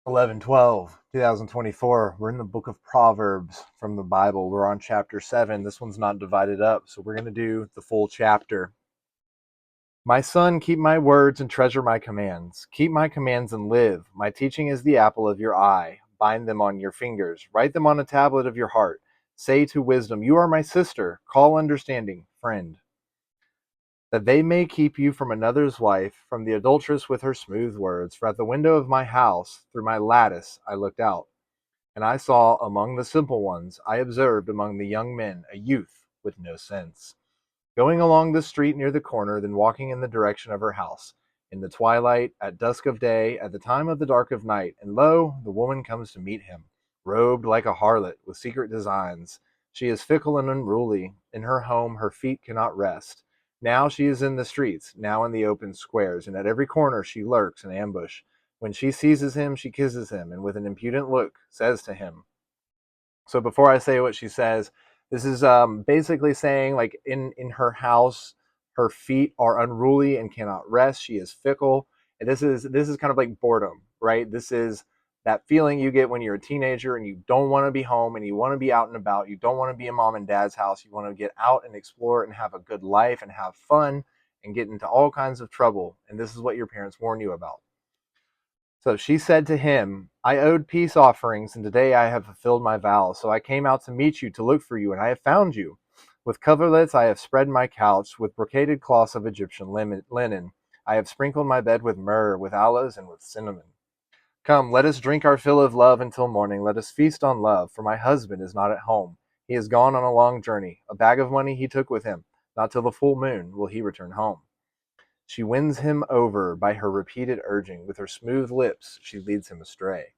11/12, 2024. We're in the book of Proverbs from the Bible. We're on chapter 7. This one's not divided up, so we're going to do the full chapter. My son, keep my words and treasure my commands. Keep my commands and live. My teaching is the apple of your eye. Bind them on your fingers. Write them on a tablet of your heart. Say to wisdom, you are my sister. Call understanding, friend. That they may keep you from another's wife, from the adulteress with her smooth words. For at the window of my house, through my lattice, I looked out. And I saw among the simple ones, I observed among the young men a youth with no sense, going along the street near the corner, then walking in the direction of her house, in the twilight, at dusk of day, at the time of the dark of night. And lo, the woman comes to meet him, robed like a harlot, with secret designs. She is fickle and unruly. In her home her feet cannot rest. Now she is in the streets, now in the open squares, and at every corner she lurks in ambush. When she seizes him, she kisses him, and with an impudent look says to him. So before I say what she says, this is basically saying, like, in her house, her feet are unruly and cannot rest. She is fickle, and this is kind of like boredom, right? This is that feeling you get when you're a teenager and you don't want to be home and you want to be out and about. You don't want to be in mom and dad's house. You want to get out and explore and have a good life and have fun and get into all kinds of trouble. And this is what your parents warn you about. So she said to him, I owed peace offerings, and today I have fulfilled my vows. So I came out to meet you, to look for you, and I have found you. With coverlets I have spread my couch, with brocaded cloths of Egyptian linen. I have sprinkled my bed with myrrh, with aloes, and with cinnamon. Come, let us drink our fill of love until morning. Let us feast on love, for my husband is not at home. He has gone on a long journey. A bag of money he took with him. Not till the full moon will he return home. She wins him over by her repeated urging. With her smooth lips she leads him astray.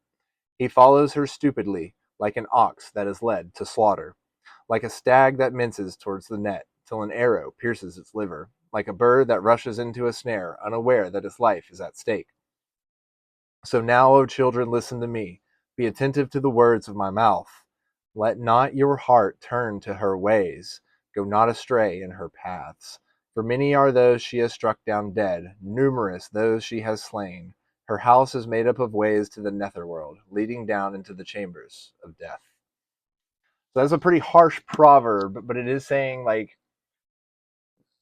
He follows her stupidly, like an ox that is led to slaughter, like a stag that minces towards the net, till an arrow pierces its liver, like a bird that rushes into a snare, unaware that its life is at stake. So now, O children, listen to me. Be attentive to the words of my mouth. Let not your heart turn to her ways. Go not astray in her paths. For many are those she has struck down dead, numerous those she has slain. Her house is made up of ways to the netherworld, leading down into the chambers of death. So that's a pretty harsh proverb, but it is saying, like,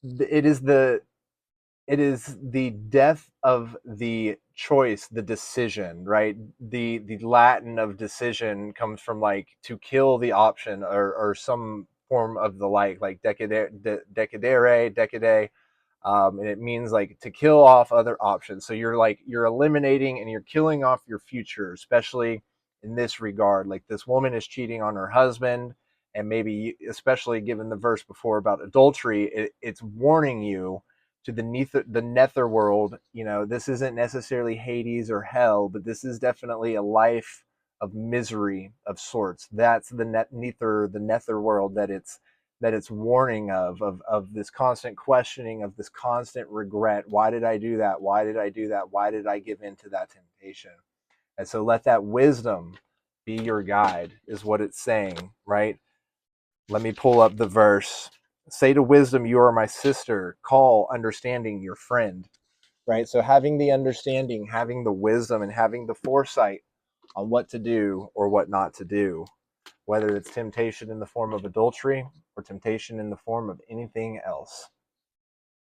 it is the death of the choice, the decision, right? The Latin of decision comes from, like, to kill the option, or some form of the like decade, and it means, like, to kill off other options. So you're eliminating and you're killing off your future, especially in this regard. Like, this woman is cheating on her husband, and maybe especially given the verse before about adultery, it's warning you to the nether world. This isn't necessarily Hades or hell, but this is definitely a life of misery of sorts. That's the nether world that it's warning of this constant questioning, of this constant regret. Why did I do that? Why did I do that? Why did I give in to that temptation? And so let that wisdom be your guide, is what it's saying, right? Let me pull up the verse. Say to wisdom, you are my sister. Call understanding your friend, right? So having the understanding, having the wisdom, and having the foresight on what to do or what not to do, whether it's temptation in the form of adultery or temptation in the form of anything else.